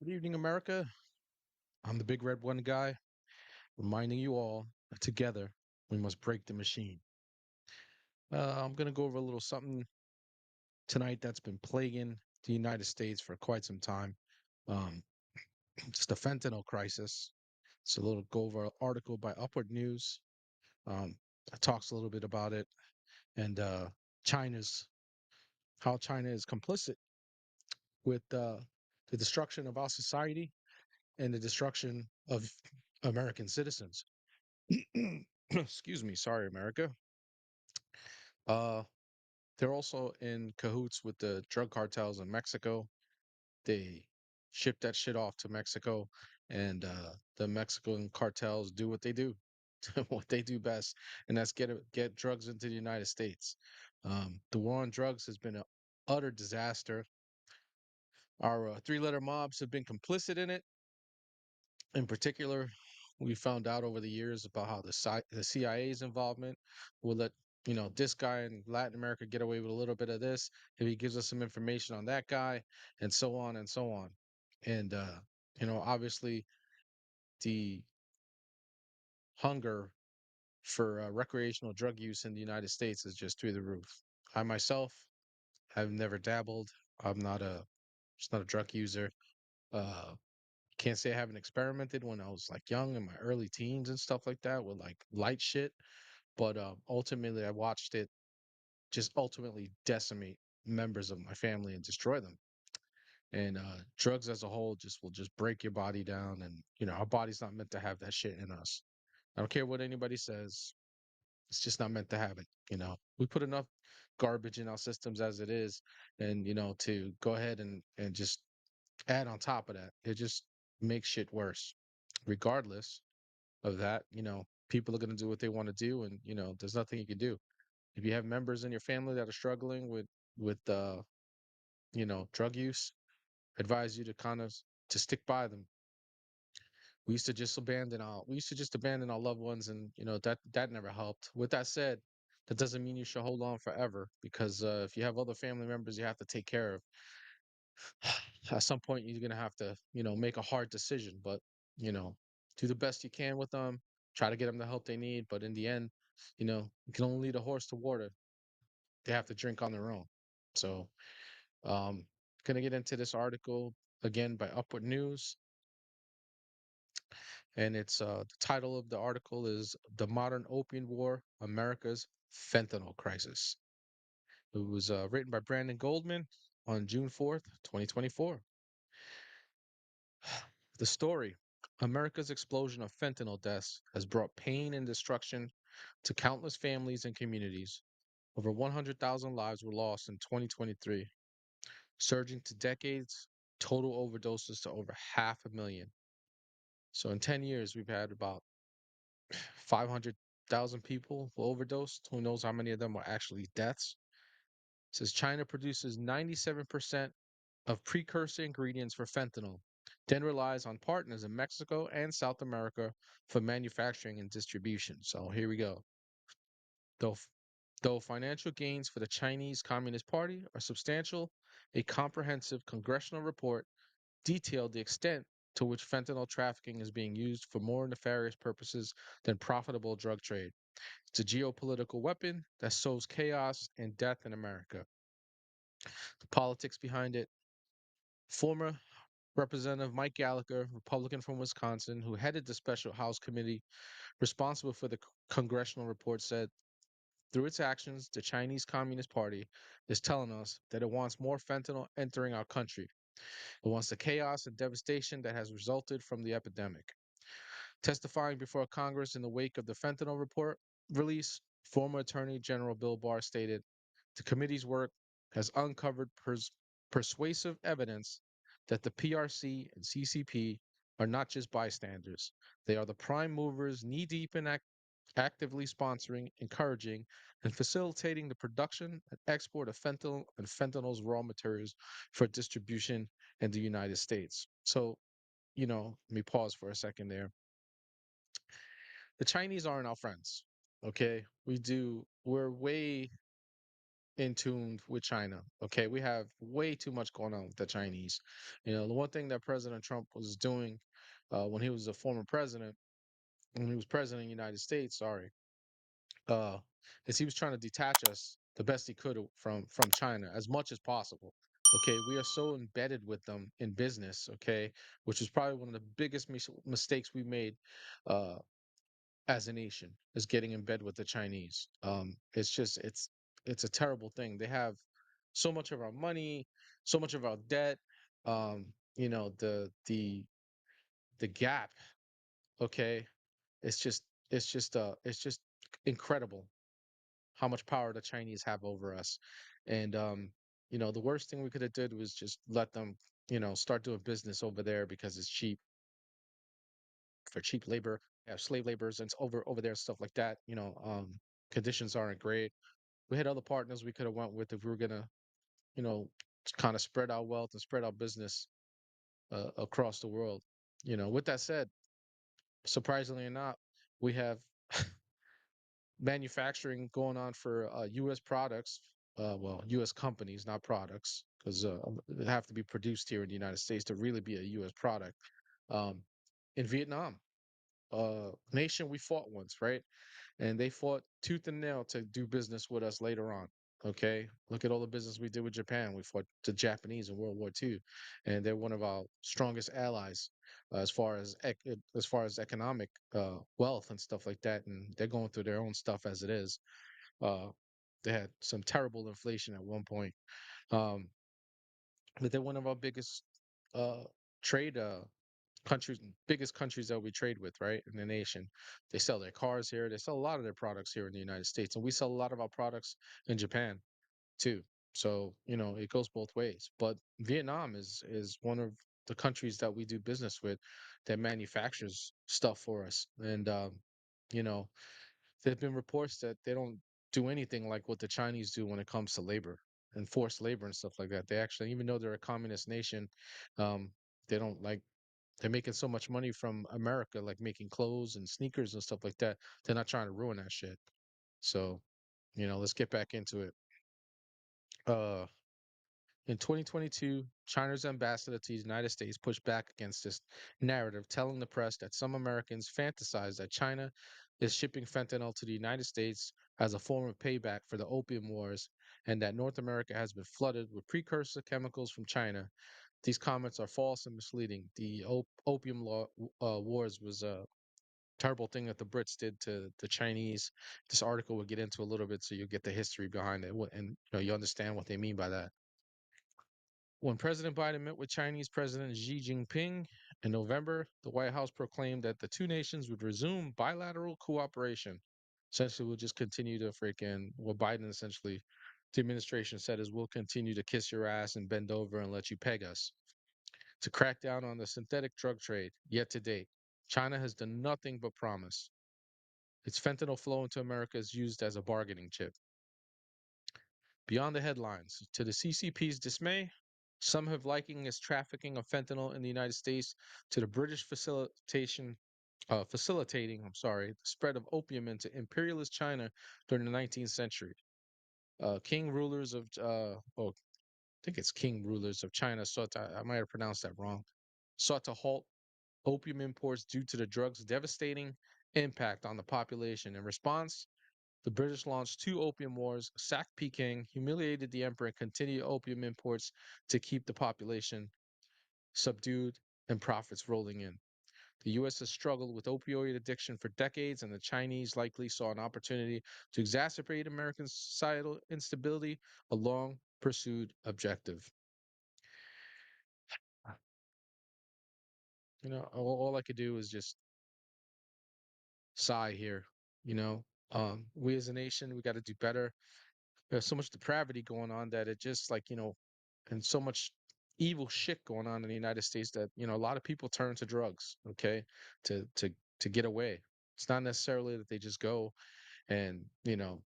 Good evening, America. I'm the big red one guy, reminding you all that together we must break the machine. I'm going to go over a little something tonight that's been plaguing the United States for quite some time. Um, it's the fentanyl crisis. It's a little go over article by Upward News. Um, it talks a little bit about it and China's how China is complicit with the destruction of our society and the destruction of American citizens. Excuse me, sorry, America. Uh, they're also in cahoots with the drug cartels in Mexico. They ship that shit off to Mexico, and the Mexican cartels do what they do, what they do best, and that's get drugs into the United States. The war on drugs has been an utter disaster. Our three-letter mobs have been complicit in it. In particular, we found out over the years about how the CIA's involvement will let this guy in Latin America get away with a little bit of this if he gives us some information on that guy, and so on and so on. And obviously, the hunger for recreational drug use in the United States is just through the roof. I myself have never dabbled. I'm not a just not a drug user. Uh, Can't say I haven't experimented when I was like young in my early teens and stuff like that with like light shit, but ultimately I watched it just ultimately decimate members of my family and destroy them. And drugs as a whole just will just break your body down, and our body's not meant to have that shit in us. I don't care what anybody says. It's just not meant to have it. We put enough garbage in our systems as it is, and to go ahead and just add on top of that, it just makes shit worse. Regardless of that, people are going to do what they want to do, and there's nothing you can do. If you have members in your family that are struggling with drug use, advise you to kind of to stick by them. We used to just abandon our loved ones, and that never helped. With that said, that doesn't mean you should hold on forever, because if you have other family members you have to take care of, at some point you're gonna have to, make a hard decision. But, you know, do the best you can with them. Try to get them the help they need. But in the end, you can only lead a horse to water. They have to drink on their own. So, um, gonna get into this article again by Upward News, and it's the title of the article is "The Modern Opium War: America's Fentanyl Crisis." It was written by Brandon Goldman on June 4th, 2024. The story: America's explosion of fentanyl deaths has brought pain and destruction to countless families and communities. Over 100,000 lives were lost in 2023, surging to decades, total overdoses to over 500,000. So in 10 years, we've had about 500,000 people who overdosed. Who knows how many of them were actually deaths? It says China produces 97% of precursor ingredients for fentanyl, then relies on partners in Mexico and South America for manufacturing and distribution. So here we go. Though, though financial gains for the Chinese Communist Party are substantial, a comprehensive congressional report detailed the extent to which fentanyl trafficking is being used for more nefarious purposes than profitable drug trade. It's a geopolitical weapon that sows chaos and death in America. The politics behind it: former Representative Mike Gallagher, Republican from Wisconsin, who headed the special House committee responsible for the congressional report, said, through its actions, the Chinese Communist Party is telling us that it wants more fentanyl entering our country. It wants the chaos and devastation that has resulted from the epidemic. Testifying before Congress in the wake of the fentanyl report release, former Attorney General Bill Barr stated, the committee's work has uncovered persuasive evidence that the PRC and CCP are not just bystanders. They are the prime movers, knee deep in actively sponsoring, encouraging, and facilitating the production and export of fentanyl and fentanyl's raw materials for distribution in the United States. So, let me pause for a second there. The Chinese aren't our friends. Okay. We're way in tune with China. Okay, we have way too much going on with the Chinese. You know, the one thing that President Trump was doing when he was a former president, when he was president of the United States, sorry, uh, is he was trying to detach us the best he could from China as much as possible. Okay, we are so embedded with them in business. Okay, which is probably one of the biggest mistakes we made uh, as a nation is getting in bed with the Chinese. It's just it's a terrible thing. They have so much of our money, so much of our debt. You know the gap. Okay, it's just it's just incredible how much power the Chinese have over us. And you know, the worst thing we could have did was just let them, you know, start doing business over there because it's cheap for cheap labor. Have slave laborers and over there, stuff like that. You know, conditions aren't great. We had other partners we could have went with if we were gonna, you know, kind of spread our wealth and spread our business across the world. You know, with that said, surprisingly or not, we have manufacturing going on for U.S. products. Well, U.S. companies, not products, because they have to be produced here in the United States to really be a U.S. product. Um, in Vietnam, nation we fought once, right? And they fought tooth and nail to do business with us later on. Okay, look at all the business we did with Japan. We fought the Japanese in World War II, and they're one of our strongest allies as far as economic wealth and stuff like that. And they're going through their own stuff as it is. Uh, they had some terrible inflation at one point, um, but they're one of our biggest uh, trade countries, biggest countries that we trade with, right, in the nation. They sell their cars here. They sell a lot of their products here in the United States, and we sell a lot of our products in Japan too. So you know, it goes both ways. But Vietnam is one of the countries that we do business with that manufactures stuff for us, and you know, there've been reports that they don't do anything like what the Chinese do when it comes to labor and forced labor and stuff like that. They actually, even though they're a communist nation, um, they don't like they're making so much money from America, like making clothes and sneakers and stuff like that. They're not trying to ruin that shit. So, you know, let's get back into it. Uh, in 2022, China's ambassador to the United States pushed back against this narrative, telling the press that some Americans fantasize that China is shipping fentanyl to the United States as a form of payback for the opium wars, and that North America has been flooded with precursor chemicals from China. These comments are false and misleading. The opium wars was a terrible thing that the Brits did to the Chinese. This article will get into a little bit, so you'll get the history behind it, and you know you understand what they mean by that. When President Biden met with Chinese President Xi Jinping in November, the White House proclaimed that the two nations would resume bilateral cooperation. Essentially, we'll just continue to freaking what Biden essentially, the administration said is we'll continue to kiss your ass and bend over and let you peg us to crack down on the synthetic drug trade. Yet to date, China has done nothing but promise. Its fentanyl flow into America is used as a bargaining chip. Beyond the headlines, to the CCP's dismay, some have likened its trafficking of fentanyl in the United States to the British facilitating, the spread of opium into imperialist China during the 19th century. King rulers of, oh, I think it's king rulers of China sought to, I might have pronounced that wrong, sought to halt opium imports due to the drug's devastating impact on the population. In response, the British launched two opium wars, sacked Peking, humiliated the emperor, and continued opium imports to keep the population subdued and profits rolling in. The U.S. has struggled with opioid addiction for decades, and the Chinese likely saw an opportunity to exacerbate American societal instability, a long pursued objective. You know, all I could do is just sigh here. You know, we as a nation, we got to do better. There's so much depravity going on that it just like, you know, and so much evil shit going on in the United States that, you know, a lot of people turn to drugs, okay, to to to get away. It's not necessarily that they just go and, you know,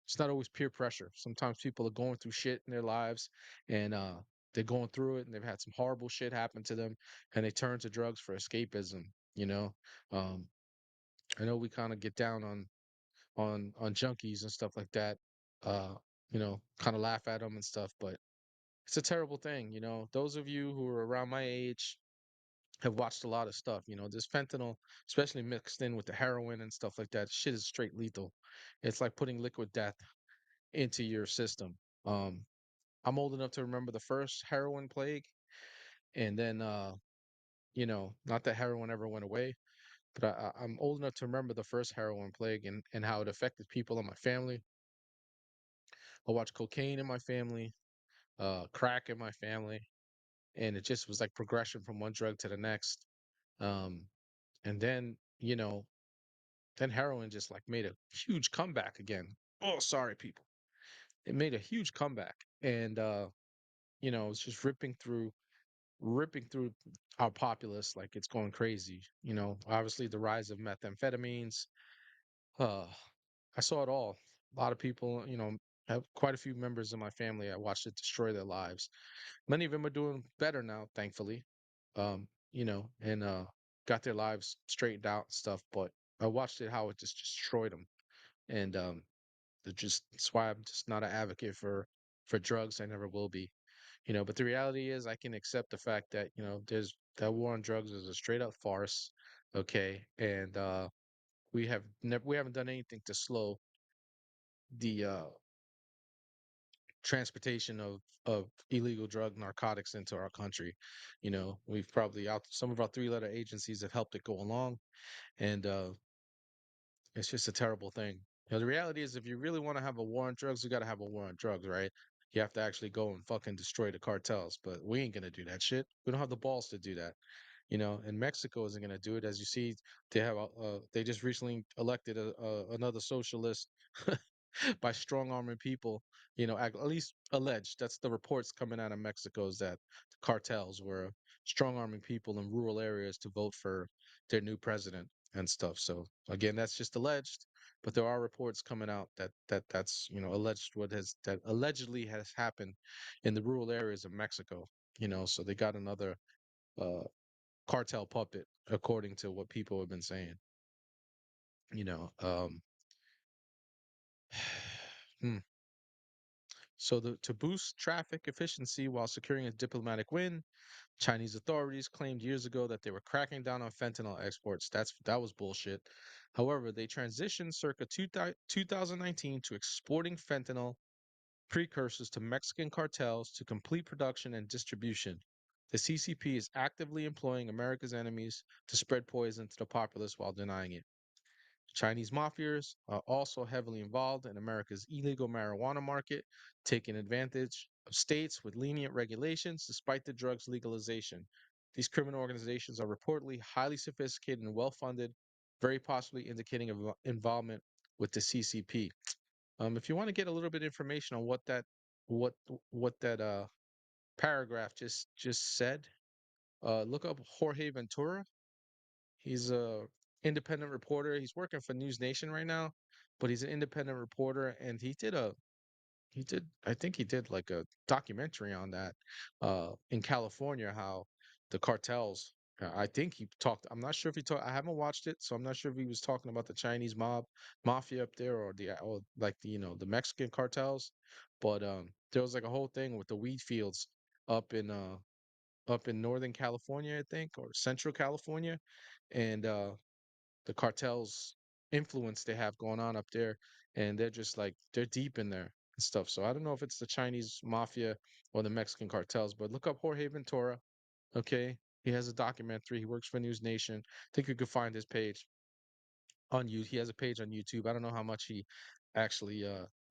it's not always peer pressure. Sometimes people are going through shit in their lives and they're going through it and they've had some horrible shit happen to them and they turn to drugs for escapism, you know. Um I know we kind of get down on junkies and stuff like that. uh, kind of laugh at them and stuff. But it's a terrible thing. Those of you who are around my age have watched a lot of stuff. This fentanyl, especially mixed in with the heroin and stuff like that, shit is straight lethal. It's like putting liquid death into your system. Um, I'm old enough to remember the first heroin plague, and then not that heroin ever went away, but I'm old enough to remember the first heroin plague and how it affected people in my family. I watched cocaine in my family, crack in my family, and it just was like progression from one drug to the next. Um, and then heroin just like made a huge comeback again. Oh, sorry, people. It made a huge comeback, and it's just ripping through our populace like it's going crazy. Obviously the rise of methamphetamines. Uh, I saw it all. A lot of people, have quite a few members of my family. I watched it destroy their lives. Many of them are doing better now, thankfully. And got their lives straightened out and stuff. But I watched it how it just destroyed them, and that's why I'm just not an advocate for drugs. I never will be. But the reality is, I can accept the fact that there's that war on drugs is a straight up farce. Okay, and we haven't done anything to slow the transportation of illegal drug narcotics into our country. We've probably out some of our three-letter agencies have helped it go along, and it's just a terrible thing. The reality is, if you really want to have a war on drugs, you got to have a war on drugs, right? You have to actually go and fucking destroy the cartels, but we ain't gonna do that shit. We don't have the balls to do that. And Mexico isn't going to do it. As you see, they just recently elected another socialist by strong arming people. At least alleged. That's the reports coming out of Mexico is that the cartels were strong arming people in rural areas to vote for their new president and stuff. So again, that's just alleged, but there are reports coming out that's alleged what has that allegedly has happened in the rural areas of Mexico. So they got another uh cartel puppet, according to what people have been saying. You know, um, hmm. So to boost traffic efficiency while securing a diplomatic win, Chinese authorities claimed years ago that they were cracking down on fentanyl exports. That was bullshit. However, they transitioned circa 2019 to exporting fentanyl precursors to Mexican cartels to complete production and distribution. The CCP is actively employing America's enemies to spread poison to the populace while denying it. Chinese mafias are also heavily involved in America's illegal marijuana market, taking advantage of states with lenient regulations despite the drug's legalization. These criminal organizations are reportedly highly sophisticated and well funded, very possibly indicating involvement with the CCP. If you want to get a little bit of information on what what that paragraph just said, look up Jorge Ventura. He's a independent reporter. He's working for News Nation right now, but he's an independent reporter, and I think he did like a documentary on that in California, how the cartels. I think he talked. I'm not sure if he talked. I haven't watched it, so I'm not sure if he was talking about the Chinese mafia up there, or like the Mexican cartels. But there was like a whole thing with the wheat fields up in uh up in Northern California, I think, or Central California, and the cartels influence they have going on up there, and they're just like they're deep in there and stuff. So I don't know if it's the Chinese mafia or the Mexican cartels, but look up Jorge Ventura. Okay, he has a documentary. He works for News Nation. I think you could find his page on you. He has a page on YouTube. I don't know how much he actually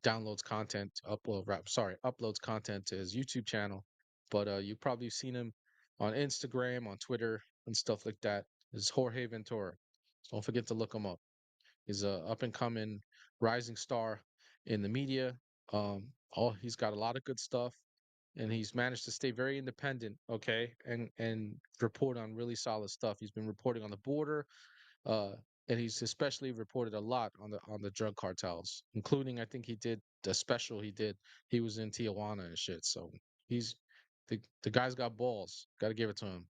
downloads content, uploads content to his YouTube channel, but you've probably seen him on Instagram, on Twitter, and stuff like that. This is Jorge Ventura. So don't forget to look him up. He's a up and coming rising star in the media. He's got a lot of good stuff, and he's managed to stay very independent. Okay, and report on really solid stuff. He's been reporting on the border, uh, and he's especially reported a lot on the drug cartels, including I think he did the special he did. He was in Tijuana and shit. So he's the guy's got balls. Got to give it to him.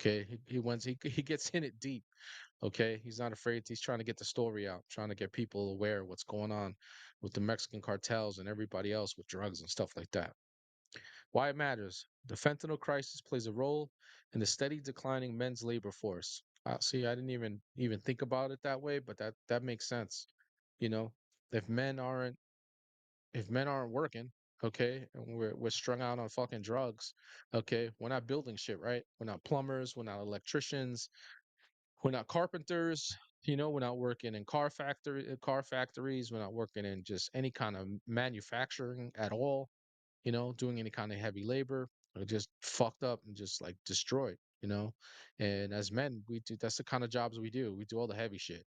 Okay, he gets in it deep. Okay, he's not afraid. He's trying to get the story out, trying to get people aware of what's going on with the Mexican cartels and everybody else with drugs and stuff like that. Why it matters. The fentanyl crisis plays a role in the steady declining men's labor force. See, I didn't even think about it that way, but that makes sense. You know, if men aren't if men aren't working, okay, and we're strung out on fucking drugs, okay, we're not building shit, right? We're not plumbers, we're not electricians, we're not carpenters, we're not working in car factories, we're not working in just any kind of manufacturing at all, doing any kind of heavy labor. We're just fucked up and just like destroyed, you know. And as men, we do that's the kind of jobs we do. We do all the heavy shit,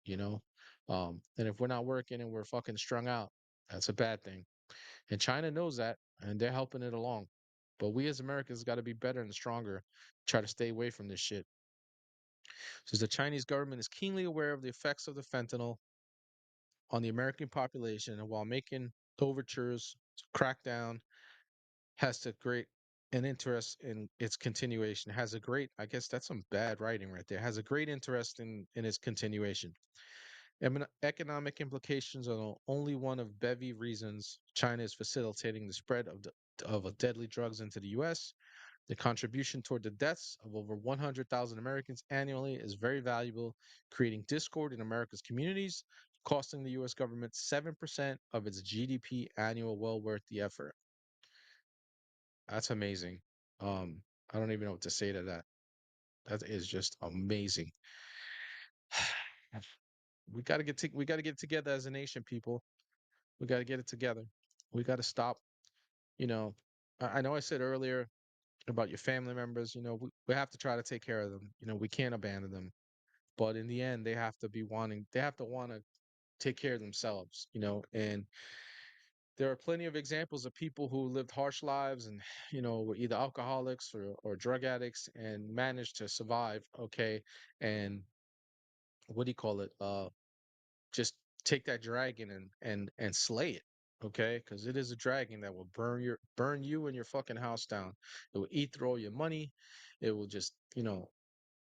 you know. And if we're not working and we're fucking strung out, that's a bad thing. And China knows that, and they're helping it along. But we as Americans got to be better and stronger, try to stay away from this shit. Says the Chinese government is keenly aware of the effects of the fentanyl on the American population, and while making overtures to crack down, has to great an interest in its continuation. Has a great, I guess that's some bad writing right there. Has a great interest in its continuation. Economic implications are only one of bevy reasons China is facilitating the spread of deadly drugs into the U.S. The contribution toward the deaths of over 100,000 Americans annually is very valuable, creating discord in America's communities, costing the U.S. government 7% of its GDP annual. Well worth the effort. That's amazing. Um, I don't even know what to say to that. That is just amazing. We got to get together as a nation, people. We got to get it together. We got to stop. You know, I know I said earlier about your family members. We have to try to take care of them. We can't abandon them. But in the end, they have to want to take care of themselves. And there are plenty of examples of people who lived harsh lives and were either alcoholics or drug addicts and managed to survive, okay, and what do you call it, just take that dragon and slay it, okay, because it is a dragon that will burn you and your fucking house down. It will eat through all your money. It will just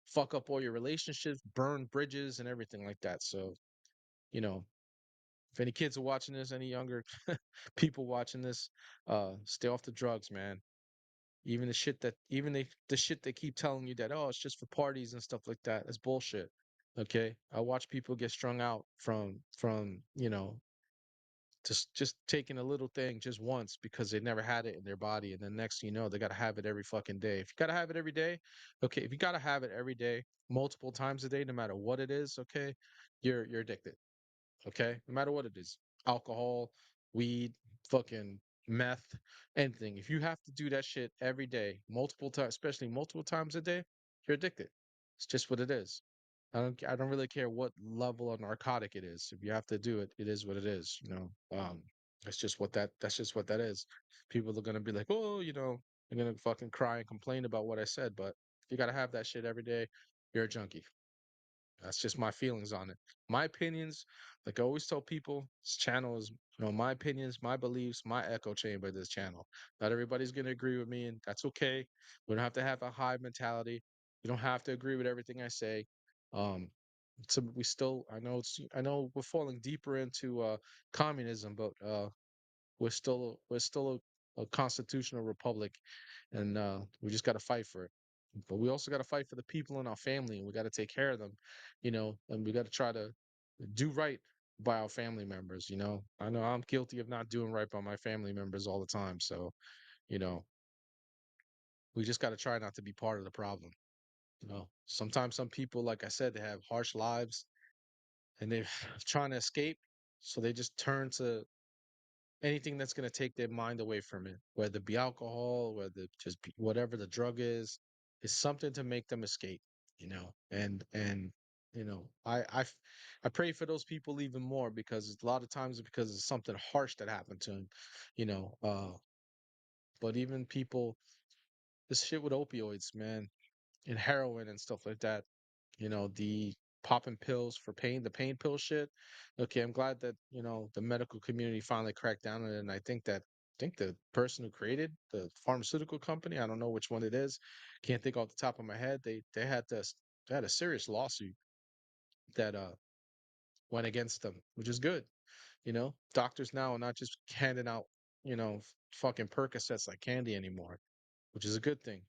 fuck up all your relationships, burn bridges and everything like that. So you know if any kids are watching this, any younger people watching this, stay off the drugs, man. Even the shit they keep telling you that, oh, it's just for parties and stuff like that. That's bullshit. Okay. I watch people get strung out from just taking a little thing just once because they never had it in their body. And then next thing you know, they gotta have it every fucking day. If you gotta have it every day, okay, if you gotta have it every day, multiple times a day, no matter what it is, okay, you're addicted. Okay, no matter what it is, alcohol, weed, fucking meth, anything. If you have to do that shit every day, multiple times, especially multiple times a day, you're addicted. It's just what it is. I don't really care what level of narcotic it is. If you have to do it, it is what it is. That's just what that is. People are gonna be like, oh, they're gonna fucking cry and complain about what I said, but if you gotta have that shit every day, you're a junkie. That's just my feelings on it. My opinions, like I always tell people, this channel is, my opinions, my beliefs, my echo chamber of this channel. Not everybody's going to agree with me, and that's okay. We don't have to have a high mentality. You don't have to agree with everything I say. Um, so we still, I know we're falling deeper into communism, but we're still a constitutional republic, and we just got to fight for it. But we also got to fight for the people in our family, and we got to take care of them, and we got to try to do right by our family members. I know I'm guilty of not doing right by my family members all the time, so you know, we just got to try not to be part of the problem. Sometimes some people, like I said, they have harsh lives and they're trying to escape, so they just turn to anything that's going to take their mind away from it, whether it be alcohol, whether it just be whatever the drug is something to make them escape, and I pray for those people even more because a lot of times it's because it's something harsh that happened to them, you know. But even people, this shit with opioids, man, and heroin and stuff like that, the popping pills for pain, the pain pill shit. Okay, I'm glad that the medical community finally cracked down on it, and I think that think the person who created the pharmaceutical company, I don't know which one it is, can't think off the top of my head. They had a serious lawsuit that went against them, which is good. Doctors now are not just handing out, fucking Percocets like candy anymore, which is a good thing.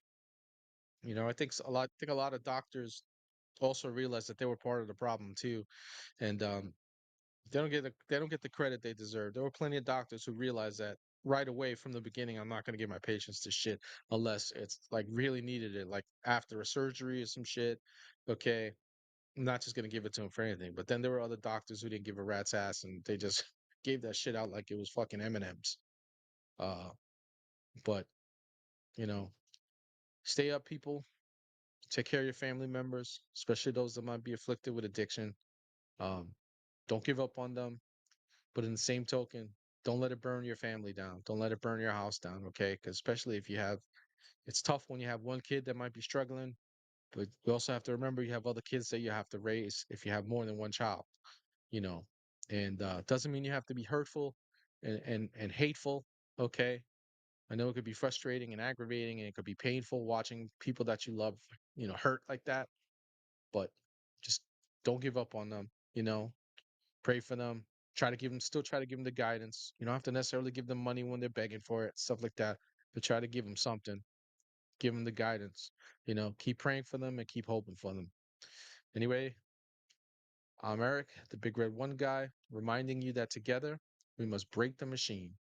I think a lot of doctors also realized that they were part of the problem too, and they don't get the credit they deserve. There were plenty of doctors who realized that right away from the beginning. I'm not going to give my patients this shit unless it's like really needed it, like after a surgery or some shit. Okay, I'm not just going to give it to them for anything. But then there were other doctors who didn't give a rat's ass, and they just gave that shit out like it was fucking M&Ms. Uh, but you know, stay up, people. Take care of your family members, especially those that might be afflicted with addiction. Um, don't give up on them. But in the same token, don't let it burn your family down. Don't let it burn your house down, okay? Because especially if you have, it's tough when you have one kid that might be struggling, but you also have to remember you have other kids that you have to raise if you have more than one child, you know. And doesn't mean you have to be hurtful and hateful, okay? I know it could be frustrating and aggravating, and it could be painful watching people that you love, hurt like that. But just don't give up on them, pray for them, try to give them the guidance. You don't have to necessarily give them money when they're begging for it, stuff like that, but try to give them something, give them the guidance. Keep praying for them and keep hoping for them. Anyway, I'm Eric, the Big Red One guy, reminding you that together we must break the machine.